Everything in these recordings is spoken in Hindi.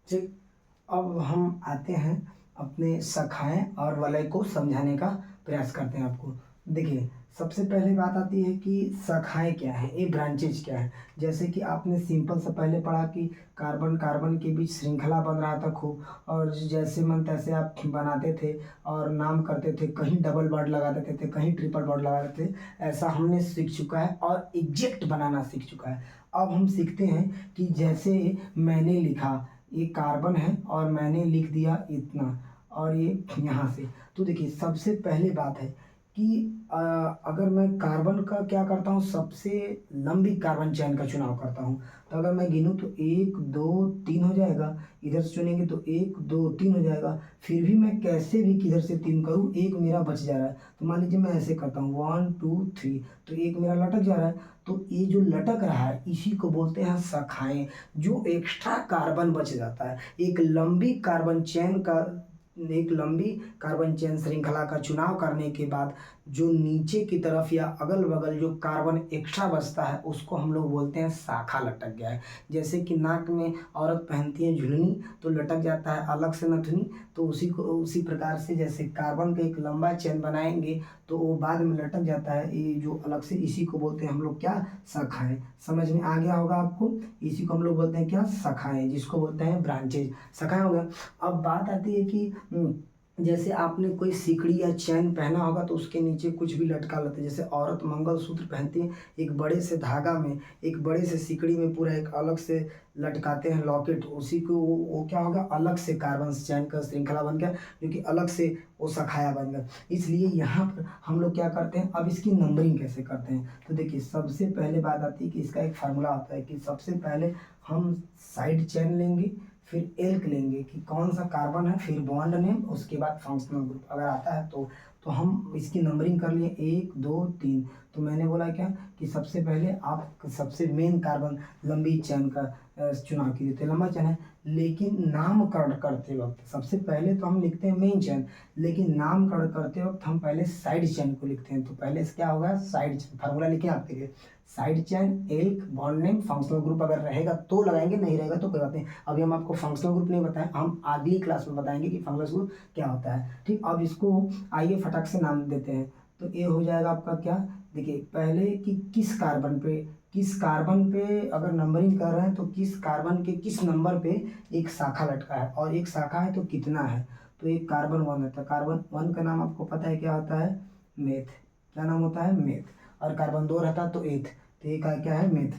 ठीक। अब हम आते हैं अपने शाखाएँ और वलय को समझाने का प्रयास करते हैं आपको। देखिए, सबसे पहले बात आती है कि शाखाएँ क्या हैं, ये ब्रांचेज़ क्या हैं। जैसे कि आपने सिंपल सा पहले पढ़ा कि कार्बन-कार्बन के बीच श्रृंखला बन रहा था खूब, और जैसे मन तैसे आप बनाते थे और नाम करते थे, कहीं डबल वर्ड लगा देते थे, कहीं ट्रिपल वर्ड लगा देते थे। ऐसा हमने सीख चुका है और एग्ज़ैक्ट बनाना सीख चुका है। अब हम सीखते हैं कि जैसे मैंने लिखा, ये कार्बन है और मैंने लिख दिया इतना, और ये यहाँ से। तो देखिए, सबसे पहली बात है कि अगर मैं कार्बन का क्या करता हूँ, सबसे लंबी कार्बन चेन का चुनाव करता हूँ। तो अगर मैं गिनूँ तो 1 2 3 हो जाएगा, इधर से चुनेंगे तो 1 2 3 हो जाएगा। फिर भी मैं कैसे भी किधर से 3 करूँ, एक मेरा बच जा रहा है। तो मान लीजिए मैं ऐसे करता हूँ 1 2 3, तो एक मेरा लटक जा रहा है। तो ये जो लटक रहा है इसी को बोलते हैं शाखाएँ। जो एक्स्ट्रा कार्बन बच जाता है, एक लंबी कार्बन चेन श्रृंखला का चुनाव करने के बाद जो नीचे की तरफ या अगल-बगल जो कार्बन एक्स्ट्रा बचता है, उसको हम लोग बोलते हैं शाखा लटक गया है। जैसे कि नाक में औरत पहनती है झुलनी, तो लटक जाता है अलग से नथुनी। तो उसी प्रकार से जैसे कार्बन का एक लंबा चेन बनाएँगे, तो वो बाद में लटक जाता है, ये जो अलग से, इसी को बोलते हैं हम लोग क्या, शाखाएँ। समझ में आ गया होगा आपको? इसी को हम लोग बोलते हैं क्या, शाखाएँ, जिसको बोलते हैं ब्रांचेज़। शाखाएँ हो गया। अब बात आती है कि जैसे आपने कोई सिकड़ी या चैन पहना होगा तो उसके नीचे कुछ भी लटका लेते हैं। जैसे औरत मंगलसूत्र पहनती है, एक बड़े से धागा में, एक बड़े से सिकड़ी में पूरा एक अलग से लटकाते हैं लॉकेट, उसी को वो क्या होगा, अलग से कार्बन चैन का श्रृंखला बन गया, जो कि अलग से वो शाखाया बन गया। इसलिए यहाँ पर हम लोग क्या करते हैं, अब इसकी नंबरिंग कैसे करते हैं। तो देखिए, सबसे पहले बात आती है कि इसका एक फार्मूला होता है कि सबसे पहले हम साइड चेन लेंगे, फिर एल्क लेंगे कि कौन सा कार्बन है, फिर बॉन्ड नेम, उसके बाद फंक्शनल ग्रुप अगर आता है तो हम इसकी नंबरिंग कर लिए 1 2 3। तो मैंने बोला क्या कि सबसे पहले आप सबसे मेन कार्बन लंबी चेन का चुनाव कीजिए। तो लंबा चेन है, लेकिन नामकरण करते वक्त सबसे पहले तो हम लिखते हैं मेन चेन, लेकिन नामकरण करते वक्त हम पहले साइड चेन को लिखते हैं। तो पहले से क्या होगा, साइड चेन फार्मूला लिखे आप देखिए, side chain elk bond name functional group, अगर रहेगा तो लगाएंगे, नहीं रहेगा तो कोई बात नहीं। अभी हम आपको फंक्शनल ग्रुप नहीं बताएं, हम अगली क्लास में बताएंगे कि फंक्शनल ग्रुप क्या होता है। ठीक, अब इसको आइए फटाक से नाम देते हैं। तो ये हो जाएगा आपका क्या, देखिए पहले कि किस कार्बन पे अगर नंबरिंग कर रहे हैं तो किस कार्बन के किस नंबर पे एक शाखा लटका है, और एक शाखा है तो कितना है। तो एक कार्बन 1 है, तो कार्बन 1 का नाम आपको पता है क्या होता है, मेथ। क्या नाम होता है, मेथ। और कार्बन 2 रहता तो एथ, तो ये का क्या है, मेथ।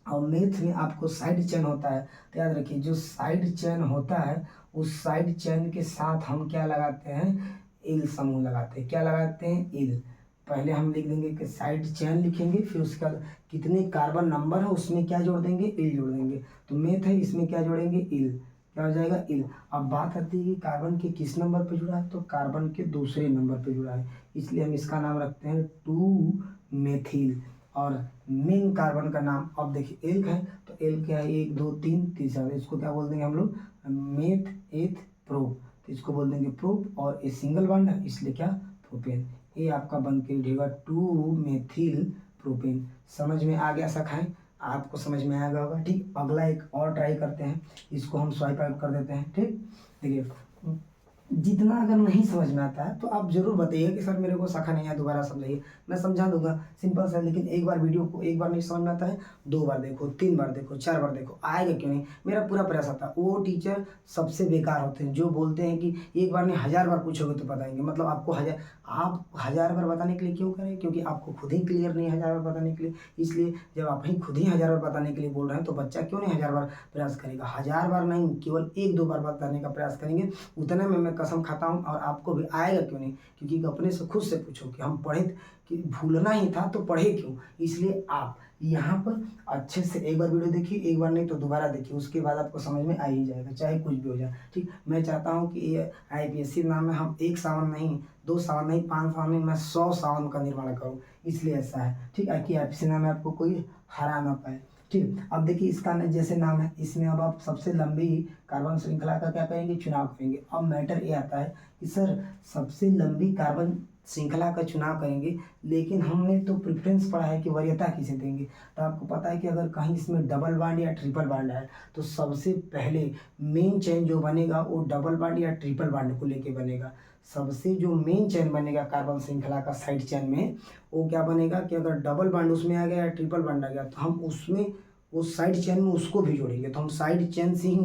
और मेथ में आपको साइड चेन होता है, तो याद रखिए जो साइड चेन होता है, उस साइड चेन के साथ हम क्या लगाते हैं, इल समूह लगाते हैं। क्या लगाते हैं, इल। पहले हम लिख देंगे कि साइड चेन लिखेंगे, फिर उसके बाद कितने कार्बन नंबर है उसमें क्या जोड़ देंगे, इल जोड़ देंगे। तो मेथ है, इसमें क्या जोड़ेंगे, इल। क्या हो जाएगा, इल। अब बात आती है कि कार्बन के किस नंबर पे जुड़ा है, तो कार्बन के दूसरे नंबर पे जुड़ा है, इसलिए हम इसका नाम रखते हैं 2 मेथिल। और मेन कार्बन का नाम, अब देखिए एल्क है, तो एल्क क्या है, 1 2 3 तीसरा, इसको क्या बोल देंगे हम लोग, मेथ एथ प्रोप। तो इसको बोल देंगे प्रोप, और ये सिंगल बॉन्ड है इसलिए क्या, प्रोपेन। ये आपका बन के उठेगा 2 मेथिल प्रोपेन। समझ में आ गया शाखाएं, आपको समझ में आएगा होगा। ठीक, अगला एक और ट्राई करते हैं, इसको हम स्वाइप आउट कर देते हैं। ठीक, देखिए जितना अगर नहीं समझ में आता है तो आप ज़रूर बताइए कि सर मेरे को शाखा नहीं है, दोबारा समझाइए, मैं समझा दूंगा, सिंपल सा। लेकिन एक बार वीडियो को एक बार नहीं समझ में आता है, 2 बार देखो, 3 बार देखो, 4 बार देखो, आएगा क्यों नहीं। मेरा पूरा प्रयास आता है। वो टीचर सबसे बेकार होते हैं जो बोलते हैं कि एक बार नहीं 1000 बार पूछोगे तो बताएंगे। मतलब आप 1000 बार बताने के लिए क्यों करें, क्योंकि आपको खुद ही क्लियर नहीं है 1000 बार बताने के लिए। इसलिए जब आप ही खुद ही 1000 बार बताने के लिए बोल रहे हैं तो बच्चा क्यों नहीं 1000 बार प्रयास करेगा। 1000 बार नहीं, केवल 1 2 बार बताने का प्रयास करेंगे, उतने में मैं कसम खाता हूँ। और आपको भी आएगा क्यों नहीं, क्योंकि अपने से खुद से पूछो कि हम पढ़े, कि भूलना ही था तो पढ़े क्यों। इसलिए आप यहाँ पर अच्छे से एक बार वीडियो देखिए, एक बार नहीं तो दोबारा देखिए, उसके बाद आपको समझ में आ ही जाएगा, चाहे कुछ भी हो जाए। ठीक, मैं चाहता हूँ कि ये IPSC नाम में हम 1 सावन नहीं, 2 सावन नहीं, 5 सावन नहीं, मैं 100 सावन का निर्माण करूँ, इसलिए ऐसा है। ठीक है, कि IPSC नाम में आपको कोई हरा ना पाए। ठीक, अब देखिए इसका जैसे नाम है, इसमें अब आप सबसे लंबी कार्बन श्रृंखला का क्या करेंगे, चुनाव करेंगे। अब मैटर ये आता है कि सर सबसे लंबी कार्बन श्रृंखला का चुनाव करेंगे, लेकिन हमने तो प्रेफरेंस पढ़ा है कि वरीयता किसे देंगे। तो आपको पता है कि अगर कहीं इसमें डबल बॉन्ड या ट्रिपल बॉन्ड है तो सबसे पहले मेन चेन जो बनेगा वो डबल बॉन्ड या ट्रिपल बॉन्ड को लेके बनेगा। सबसे जो मेन चेन बनेगा कार्बन श्रृंखला का साइड चेन में, वो क्या बनेगा कि अगर डबल बॉन्ड उसमें आ गया या ट्रिपल बॉन्ड आ गया तो हम उसमें उस साइड चेन में उसको भी जोड़ेंगे। तो हम साइड चेन से ही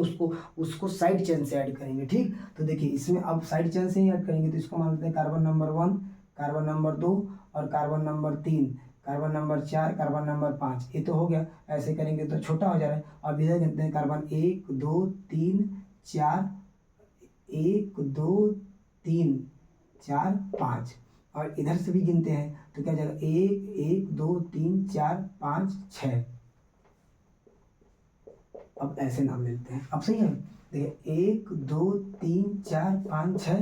उसको साइड चेन से ऐड करेंगे। ठीक, तो देखिए इसमें अब साइड चेन से ही ऐड करेंगे तो इसको मान लेते हैं कार्बन नंबर 1, कार्बन नंबर 2 और carbon number 3, carbon number 4, carbon number 5। ये तो हो गया। ऐसे करेंगे तो छोटा हो जा रहा है। अब इधर गिनते हैं कार्बन 1 2 3 4, 1 2 3 4 5, और इधर से भी गिनते हैं तो क्या जाएगा 1 1 2 3 4 5 6। अब ऐसे नाम लेते हैं। अब सही है, देखिए 1 2 3 4 5 6,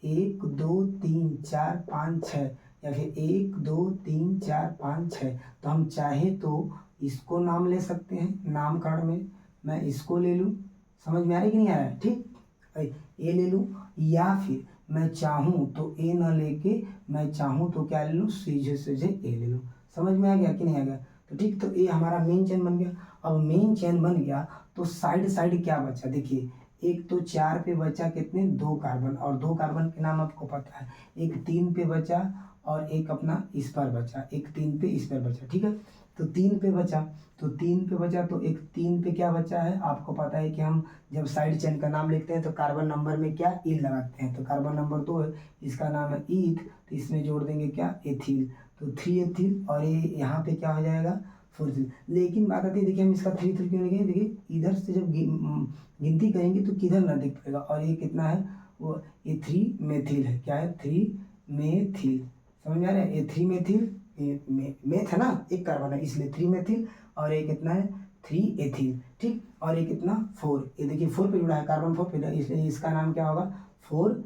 1 2 3 4 5 6, या फिर 1 2 3 4 5 6। तो हम चाहे तो इसको नाम ले सकते हैं नामकरण में, मैं इसको ले लूँ, समझ में आ रहा है कि नहीं आ रहा है। ठीक, ए ले लूँ, या फिर मैं चाहूँ तो ए ना लेके मैं चाहूँ तो क्या ले लूँ, सीधे सीधे ए ले लूँ। समझ में आ गया कि नहीं आ गया। तो ठीक, तो ये हमारा मेन चेन बन गया। अब मेन चेन बन गया तो साइड साइड क्या बचा, देखिए एक तो 4 पे बचा कितने, 2 कार्बन, और 2 कार्बन के नाम आपको पता है। एक 3 पे बचा और एक अपना इस पर बचा, एक 3 पे इस पर बचा। ठीक है, तो 3 पे बचा, तो 3 पे बचा तो एक 3 पे क्या बचा है, आपको पता है कि हम जब साइड चेन का नाम लिखते हैं तो कार्बन नंबर में क्या ईथ लगाते हैं। तो कार्बन नंबर 2 है, इसका नाम है ईथ, तो इसमें जोड़ देंगे क्या, एथिल। तो 3 एथिल, और ये यहाँ पे क्या हो जाएगा, 4 एथिल। लेकिन बात आती है, देखिए हम इसका 3 एथिल क्यों लिखेंगे, देखिए इधर से जब गिनती करेंगे तो किधर ना दिख पाएगा, और ये कितना है, वो ये 3 मेथिल है। क्या है, 3 मेथिल। समझ में आ रहा है, ये 3 मेथिल, मेथ है ना, एक कार्बन है इसलिए 3 मेथिल, और ये कितना है, 3 एथिल। ठीक, और ये कितना, 4, ये देखिए 4 पे जुड़ा है, कार्बन 4 पे, इसलिए इसका नाम क्या होगा, 4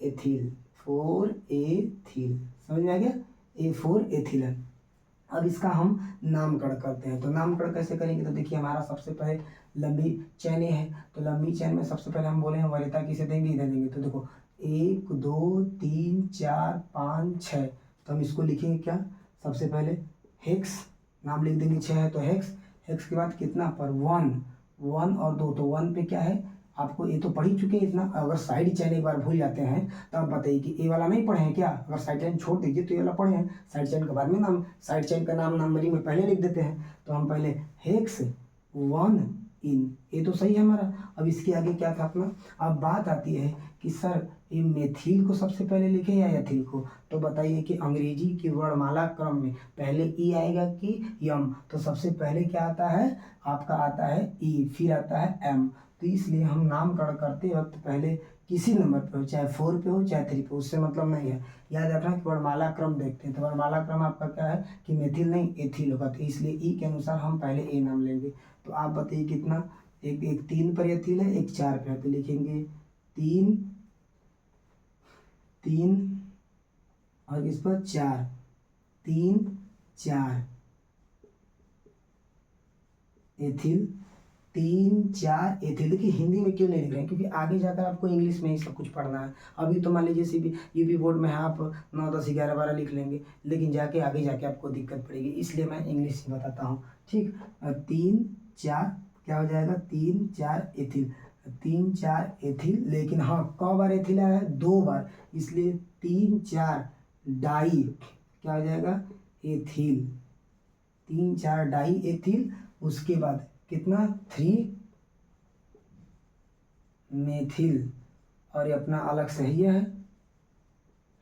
एथिल, 4 एथिल। समझ में आ गया, ये 4 एथिल है। अब इसका हम नामकरण करते हैं। तो नामकरण कैसे करेंगे, तो देखिए हमारा सबसे पहले लंबी चैन है, तो लंबी चैन में सबसे पहले हम बोले हैं वरीयता किसे देंगे, इधर देंगे। तो देखो 1 2 3 4 5 6, तो हम इसको लिखेंगे क्या, सबसे पहले हेक्स, नाम लिख देंगे 6 है तो हेक्स। हेक्स के बाद कितना पर 1 1 और 2, तो 1 पे क्या है, आपको ये तो पढ़ ही चुके हैं इतना। अगर साइड चैन एक बार भूल जाते हैं तो आप बताइए कि ए वाला नहीं पढ़े हैं क्या, अगर साइड चैन छोड़ दीजिए तो ये वाला पढ़े हैं। साइड चैन के बाद में नाम, साइड चैन का नाम नंबरिंग में पहले लिख देते हैं। तो हम पहले हेक्स 1 इन, ये तो सही है हमारा। अब इसके आगे क्या था अपना, अब बात आती है कि सर ये मेथिल को सबसे पहले लिखें या एथिल को। तो बताइए कि अंग्रेजी की वर्णमाला क्रम में पहले ई आएगा कि यम, तो सबसे पहले क्या आता है, आपका आता है ई, फिर आता है एम। तो इसलिए हम नामकरण करते वक्त पहले किसी नंबर पे हो, चाहे 4 पे हो चाहे 3 पे, उससे मतलब नहीं है। याद रखना कि वर्णमाला क्रम देखते हैं, तो वर्णमाला क्रम आपका क्या है कि मेथिल नहीं एथिल होगा, तो इसलिए ई के अनुसार हम पहले ए नाम लेंगे। तो आप बताइए कितना, एक 3 पर एथिल है, एक 4 पे है, तो लिखेंगे 3 3 और इस पर 4, 3 4 एथिल, 3 4 एथिल। देखिए हिंदी में क्यों नहीं लिख रहे हैं, क्योंकि आगे जाकर आपको इंग्लिश में ही सब कुछ पढ़ना है। अभी तो मान लीजिए यूपी बोर्ड में है, आप 9 10 11 12 लिख लेंगे, लेकिन जाके आगे जाके आपको दिक्कत पड़ेगी, इसलिए मैं इंग्लिश ही बताता हूँ। ठीक, 3 4 क्या हो जाएगा, 3 4 एथिल, 3 4 एथिल। लेकिन हाँ, कौ बार एथिल आया है, 2 बार, इसलिए 3 4 डाई क्या हो जाएगा, एथिल, 3 4 डाई एथिल। उसके बाद कितना, 3 मेथिल, और ये अपना अलग से ही है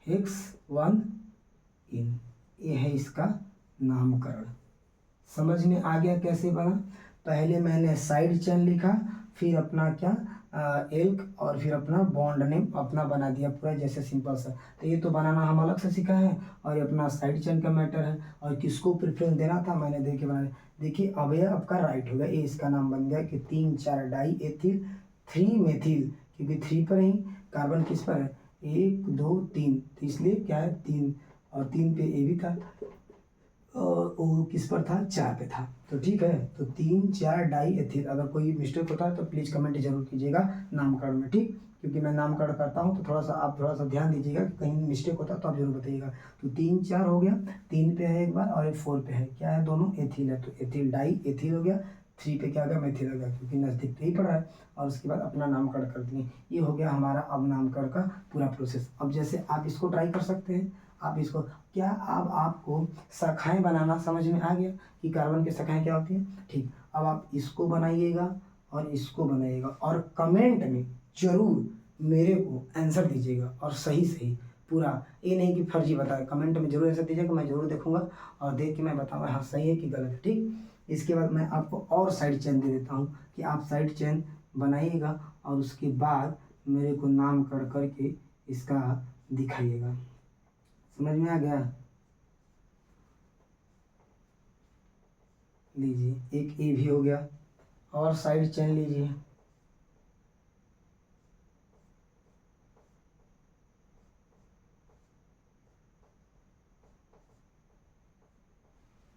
हेक्स 1 इन। ये है इसका नामकरण। समझ में आ गया कैसे बना। पहले मैंने साइड चेन लिखा, फिर अपना क्या एल्क, और फिर अपना बॉन्ड नेम अपना बना दिया पूरा, जैसे सिंपल सा। तो ये तो बनाना हम अलग से सीखा है, और ये अपना साइड चेन का मैटर है, और किसको प्रेफरेंस देना था मैंने देखे बना। देखिए अब ये आपका राइट हो गया, ये इसका नाम बन गया कि 3 4 डाई एथिल 3 मेथिल, क्योंकि 3 पर ही कार्बन किस पर है, 1 2 3, तो इसलिए क्या है 3, और 3 पे ए भी था, वो किस पर था, 4 पे था। तो ठीक है, तो 3,4 डाई एथिल। अगर कोई मिस्टेक होता है तो प्लीज़ कमेंट जरूर कीजिएगा नामकरण में, ठीक, क्योंकि मैं नामकरण करता हूँ तो आप थोड़ा सा ध्यान दीजिएगा कि कहीं मिस्टेक होता है तो आप जरूर बताइएगा। तो 3,4 हो गया, 3 पे है एक बार और एक 4 पे है, क्या है, दोनों एथिल है, तो एथिल डाई एथिल हो गया। 3 पे क्या हो गया, मेथिल हो गया, क्योंकि नज़दीक पे ही पड़ रहा है। और उसके बाद अपना नामकरण कर दिए। ये हो गया हमारा अब नामकरण का पूरा प्रोसेस। अब जैसे आप इसको ट्राई कर सकते हैं, आप इसको, क्या अब आपको शाखाएं बनाना समझ में आ गया कि कार्बन की शाखाएं क्या होती हैं, ठीक। अब आप इसको बनाइएगा और इसको बनाइएगा और कमेंट में जरूर मेरे को आंसर दीजिएगा, और सही सही पूरा, ये नहीं कि फर्जी बताए, कमेंट में जरूर आंसर दीजिएगा, मैं जरूर देखूंगा और देख के मैं बताऊंगा हाँ सही है कि गलत है, ठीक। इसके बाद मैं आपको और साइड चेन दे देता हूँ कि आप साइड चेन बनाइएगा और उसके बाद मेरे को नाम करके इसका दिखाइएगा। समझ में आ गया? लीजिए, एक ए भी हो गया, और साइड चेन लीजिए।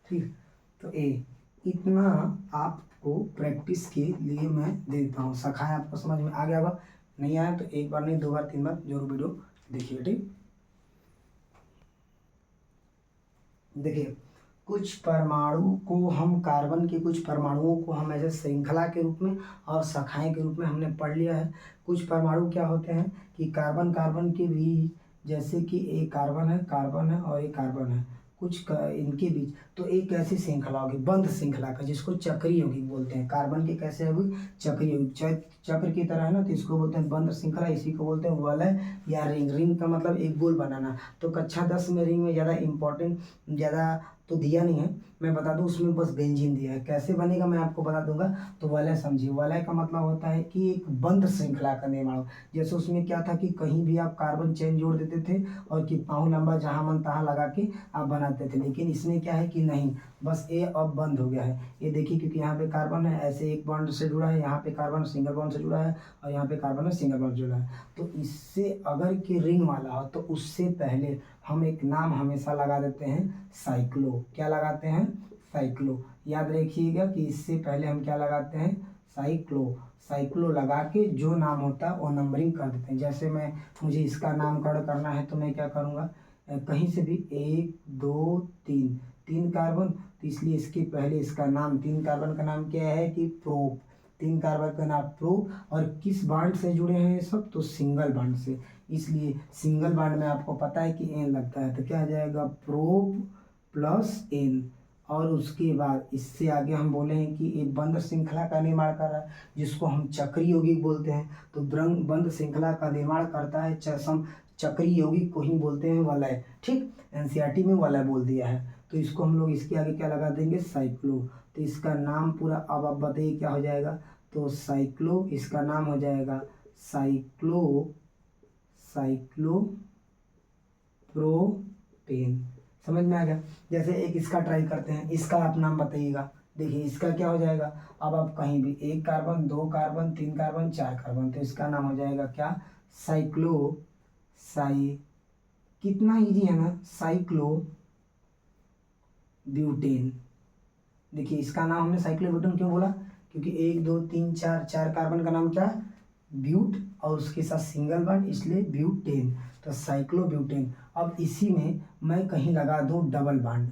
ठीक, तो ए, इतना आपको प्रैक्टिस के लिए मैं देता हूँ। शाखाएं आपको समझ में आ गया होगा, नहीं आया तो एक बार नहीं 2 बार 3 बार जरूर वीडियो देखिए, ठीक। देखिए, कुछ परमाणु को हम, कार्बन के कुछ परमाणुओं को हम ऐसे श्रृंखला के रूप में और शाखाएं के रूप में हमने पढ़ लिया है। कुछ परमाणु क्या होते हैं कि कार्बन कार्बन के बीच, जैसे कि एक कार्बन है और एक कार्बन है, इनके बीच तो एक ऐसी श्रृंखला होगी, बंध श्रृंखला का, जिसको चक्रीय यौगिक बोलते हैं। कार्बन के कैसे होगी, चक्रीय यौगिक, चक्र की तरह है ना, तो इसको बोलते हैं बंध श्रृंखला, इसी को बोलते हैं वलय या रिंग। रिंग का मतलब एक गोल बनाना। तो कक्षा 10 में रिंग में ज़्यादा इंपॉर्टेंट, ज़्यादा तो दिया नहीं है, मैं बता दूं, उसमें बस बेंजीन दिया है। कैसे बनेगा मैं आपको बता दूंगा। तो वलय समझिए, वलय का मतलब होता है कि एक बंद श्रृंखला का निर्माण हो। जैसे उसमें क्या था कि कहीं भी आप कार्बन चेन जोड़ देते थे और कितना लंबा जहां मन तहां लगा के आप बनाते थे, लेकिन इसमें क्या है कि नहीं, बस ए अब बंद हो गया है। ये देखिए, क्योंकि यहाँ पे कार्बन है, ऐसे एक बॉन्ड से जुड़ा है, यहाँ पे कार्बन सिंगल बॉन्ड से जुड़ा है और यहाँ पे कार्बन सिंगल बॉन्ड जुड़ा है। तो इससे अगर कि रिंग वाला हो तो उससे पहले हम एक नाम हमेशा लगा देते हैं, साइक्लो। क्या लगाते हैं, साइक्लो। याद रखिएगा कि इससे पहले हम क्या लगाते हैं, साइक्लो। साइक्लो लगा के जो नाम होता है वो नंबरिंग कर देते हैं। जैसे मुझे इसका नामकरण करना है तो मैं क्या करूँगा, कहीं से भी 1 2 3, 3 कार्बन, तो इसलिए इसके पहले इसका नाम, 3 कार्बन का नाम क्या है कि प्रोप। 3 कार्बन का नाम प्रोप, और किस बांड से जुड़े हैं ये सब, तो सिंगल बांड से। इसलिए सिंगल बांड में आपको पता है कि एन लगता है, तो क्या आ जाएगा, प्रोप प्लस एन। और उसके बाद इससे आगे हम बोले हैं कि एक बंद श्रृंखला का निर्माण कर रहा है, जिसको हम चक्रीय यौगिक बोलते हैं। तो बंद श्रृंखला का निर्माण करता है चक्रीय यौगिक को ही बोलते हैं वलय, ठीक। एनसीईआरटी में वलय बोल दिया है, तो इसको हम लोग इसके आगे क्या लगा देंगे, साइक्लो। तो इसका नाम पूरा, अब आप बताइए क्या हो जाएगा, तो साइक्लो, इसका नाम हो जाएगा साइक्लोप्रोपेन। समझ में आ गया? जैसे एक इसका ट्राई करते हैं, इसका आप नाम बताइएगा। देखिए इसका क्या हो जाएगा, अब आप कहीं भी 1 कार्बन 2 कार्बन 3 कार्बन 4 कार्बन, तो इसका नाम हो जाएगा क्या, साइक्लो, कितना इजी है ना, साइक्लो ब्यूटेन। देखिए इसका नाम हमने साइक्लोब्यूटेन क्यों बोला, क्योंकि 1 2 3 4, 4 कार्बन का नाम क्या, ब्यूट, और उसके साथ सिंगल बॉन्ड, इसलिए ब्यूटेन, तो साइक्लोब्यूटेन। अब इसी में मैं कहीं लगा दूं डबल बॉन्ड,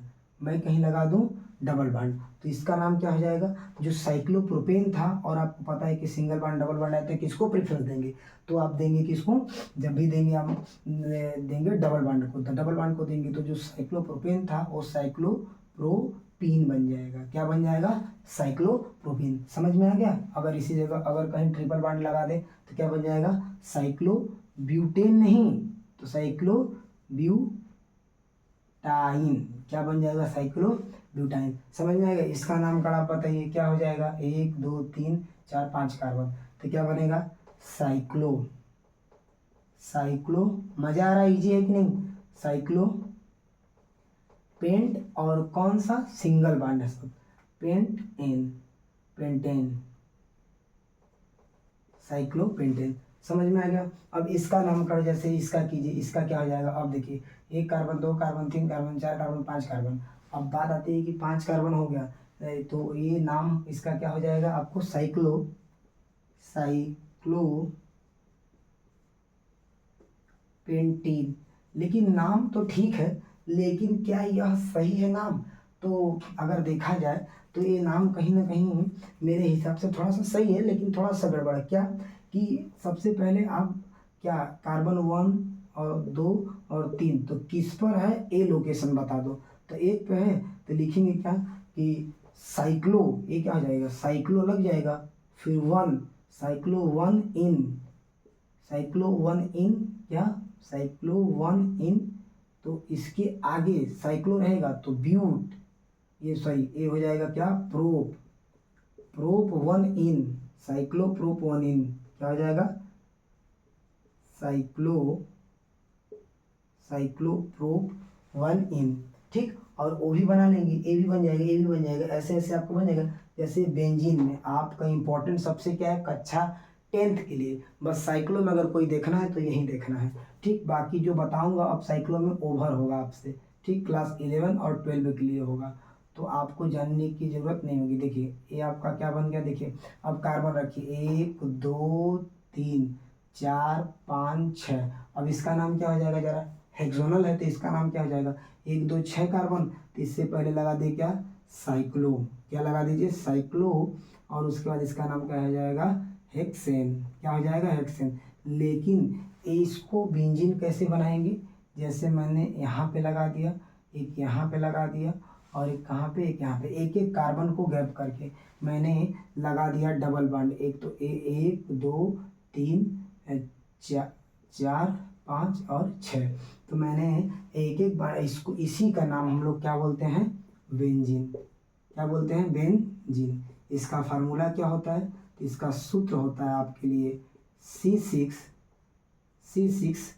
डबल बॉन्ड, तो इसका नाम क्या हो जाएगा, जो साइक्लोप्रोपेन था। और आपको पता है कि सिंगल बॉन्ड डबल बॉन्ड आते हैं, किसको प्रेफरेंस देंगे, तो आप देंगे किसको, जब भी देंगे आप देंगे डबल बॉन्ड को, तो डबल बॉन्ड को देंगे, तो जो साइक्लोप्रोपेन था वो साइक्लोप्रोपीन बन जाएगा। क्या बन जाएगा, साइक्लोप्रोपीन। समझ में आ गया? अगर इसी जगह अगर कहीं ट्रिपल बॉन्ड लगा दे तो क्या बन जाएगा, साइक्लोब्यूटेन नहीं, तो साइक्लोब्यूटाइन। क्या बन जाएगा, साइक्लोब्यूटाइन। समझ में आएगा? इसका नामकरण आप बताइए क्या हो जाएगा, 1 2 3 4 5 कार्बन, तो क्या बनेगा, साइक्लो। मजा आ रहा है, इजी है कि नहीं, साइक्लो पेंट, और कौन सा, सिंगल बॉन्ड है सब, पेंटेन, साइक्लोपेंटेन। समझ में आ गया? अब इसका नामकरण जैसे इसका कीजिए, इसका क्या हो जाएगा, अब देखिए 1 carbon 2 carbon 3 carbon 4 carbon 5 carbon, अब बात आती है कि 5 कार्बन हो गया, तो ये नाम इसका क्या हो जाएगा आपको, साइक्लोपेंटीन। लेकिन नाम तो ठीक है, लेकिन क्या यह सही है नाम? तो अगर देखा जाए तो ये नाम कहीं ना कहीं मेरे हिसाब से थोड़ा सा सही है, लेकिन थोड़ा सा गड़बड़ है। क्या कि सबसे पहले आप क्या कार्बन 1 और 2 और 3 तो किस पर है, ए लोकेशन बता दो। तो एक पे है तो लिखेंगे क्या कि साइक्लो, ये क्या हो जाएगा, साइक्लो लग जाएगा, फिर 1, साइक्लो 1 इन क्या, साइक्लो 1 इन, तो इसके आगे साइक्लो रहेगा तो ब्यूट, ये सॉरी ये हो जाएगा क्या, प्रोप 1 इन, साइक्लो प्रोप 1 इन क्या हो जाएगा, साइक्लोप्रोप 1 इन। ठीक, और ओ भी बना लेंगे, ए भी बन जाएगा, ए भी बन जाएगा, ऐसे ऐसे आपको बन जाएगा। जैसे बेंजीन में आपका इंपॉर्टेंट सबसे क्या है, कक्षा 10th के लिए, बस साइक्लो में अगर कोई देखना है तो यही देखना है। ठीक, बाकी जो बताऊंगा अब साइक्लो में ओवर होगा आपसे। ठीक, क्लास 11 और 12 के लिए होगा, तो आपको जानने की जरूरत नहीं होगी। देखिए ये आपका क्या बन गया, देखिए अब कार्बन रखिए 1 2 3 4 5 6। अब इसका नाम क्या हो जाएगा, जरा हेक्सोनल है तो इसका नाम क्या हो जाएगा, 1 2 6 कार्बन, तो इससे पहले लगा दे क्या, साइक्लो, क्या लगा दीजिए, साइक्लो, और उसके बाद इसका नाम क्या हो जाएगा, हेक्सेन, क्या हो जाएगा, हेक्सेन। लेकिन इसको बेंजीन कैसे बनाएंगे, जैसे मैंने यहाँ पे लगा दिया, एक यहाँ पे लगा दिया, और एक कहाँ पे, एक यहाँ पे, एक एक कार्बन को गैप करके मैंने लगा दिया डबल बॉन्ड। एक तो 1 2 3 4 5 और 6, तो मैंने एक एक बार इसको, इसी का नाम हम लोग क्या बोलते हैं, बेंजीन, क्या बोलते हैं, बेंजीन। इसका फार्मूला क्या होता है, तो इसका सूत्र होता है आपके लिए C6H6।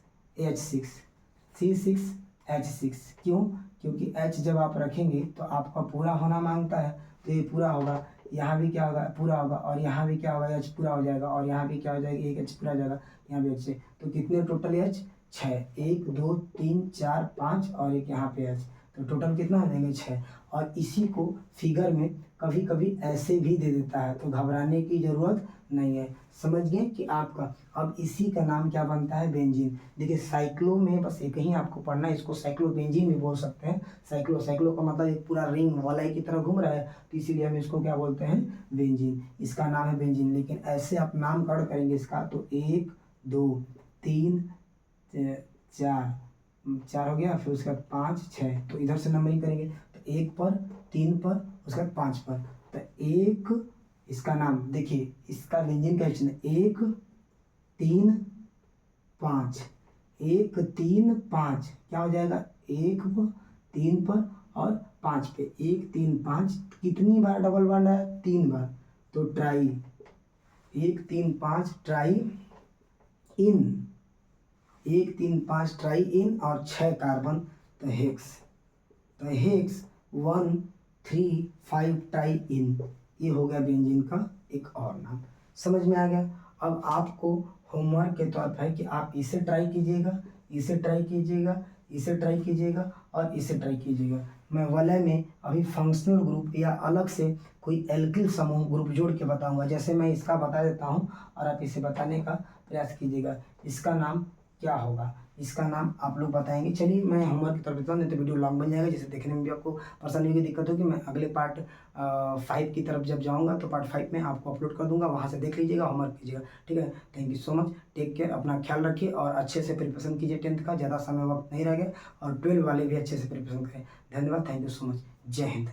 क्यों, क्योंकि H जब आप रखेंगे तो आपका पूरा होना मांगता है, तो ये पूरा होगा, यहाँ भी क्या होगा, पूरा होगा, और यहाँ भी क्या होगा, H पूरा हो जाएगा, और यहाँ भी क्या हो जाएगा, एक H पूरा हो जाएगा, यहाँ भी H। तो कितने टोटल H, 6, 1 2 3 4 5 और एक यहाँ पे H, तो टोटल कितना हो जाएंगे, 6। और इसी को फिगर में कभी कभी ऐसे भी दे देता है, तो घबराने की ज़रूरत नहीं है। समझ गए कि आपका अब इसी का नाम क्या बनता है, बेंजीन। देखिए साइक्लो में बस एक ही आपको पढ़ना है, इसको साइक्लो बेंजीन भी बोल सकते हैं। साइक्लो का मतलब एक पूरा रिंग वाला की तरह घूम रहा है, तो इसीलिए हम इसको क्या बोलते हैं, बेंजीन। इसका नाम है बेंजीन। लेकिन ऐसे आप नाम कड़ करेंगे इसका, तो 1 2 3 4 हो गया, फिर उसके बाद 5 6, तो इधर से नंबरिंग करेंगे, तो 1 पर 3 पर, उसके बाद 5 पर, तो 1, इसका नाम देखिए, इसका बेंजीन का एक्शन 1 3 5, 1 3 5 क्या हो जाएगा, 1 पर 3 पर और 5 पे, 1 3 5, कितनी बार डबल बॉन्ड है, 3 बार, तो try, 1 3 5 try in, 1 3 5 try in, और 6 कार्बन, तो हेक्स, 1 3 5 ट्राई इन, ये हो गया बेंजीन का एक और नाम। समझ में आ गया। अब आपको होमवर्क के तौर पर है कि आप इसे ट्राई कीजिएगा, इसे ट्राई कीजिएगा, इसे ट्राई कीजिएगा और इसे ट्राई कीजिएगा। मैं वलय में अभी फंक्शनल ग्रुप या अलग से कोई एल्किल समूह ग्रुप जोड़ के बताऊंगा। जैसे मैं इसका बता देता हूं और आप इसे बताने का प्रयास कीजिएगा। इसका नाम क्या होगा, इसका नाम आप लोग बताएंगे। चलिए मैं होमवर्क की तरफ देता हूँ, नहीं तो वीडियो लॉन्ग बन जाएगा, जिसे देखने में भी आपको परेशानी की दिक्कत होगी। मैं अगले पार्ट 5 की तरफ जब जाऊँगा तो पार्ट 5 में आपको अपलोड कर दूंगा, वहाँ से देख लीजिएगा, होमवर्क कीजिएगा। ठीक है, thank you so much, take care, अपना ख्याल रखिए और अच्छे से प्रिपरेशन कीजिए। 10th का ज़्यादा समय वक्त नहीं रह गया, और 12 वाले भी अच्छे से प्रिपरेशन करें। धन्यवाद, थैंक यू सो मच, जय हिंद।